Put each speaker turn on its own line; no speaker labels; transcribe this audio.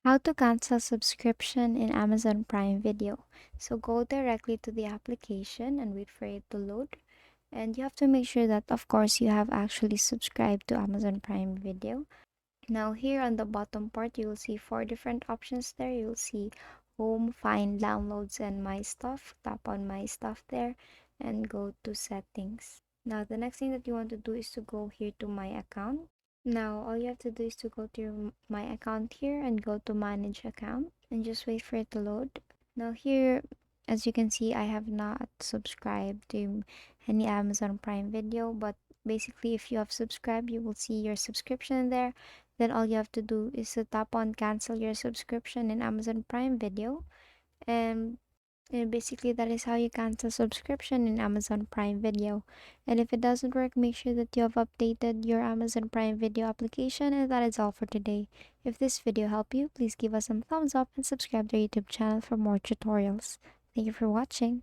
How to cancel subscription in Amazon Prime Video. So go directly to the application and wait for it to load. And you have to make sure that, of course, you have actually subscribed to Amazon Prime Video. Now, here on the bottom part, you will see four different options there. You'll see home, find, downloads, and my stuff. Tap on my stuff there and go to settings. Now, the next thing that you want to do is to go here to my account. Now, all you have to do is to go to my account here and go to manage account and just wait for it to load. Now, here, as you can see, I have not subscribed to any Amazon Prime Video, but basically, if you have subscribed, you will see your subscription there. Then all you have to do is to tap on cancel your subscription in Amazon Prime Video. And basically, that is how you cancel subscription in Amazon Prime Video. And if it doesn't work, make sure that you have updated your Amazon Prime Video application. And that is all for today. If this video helped you, please give us some thumbs up and subscribe to our YouTube channel for more tutorials. Thank you for watching.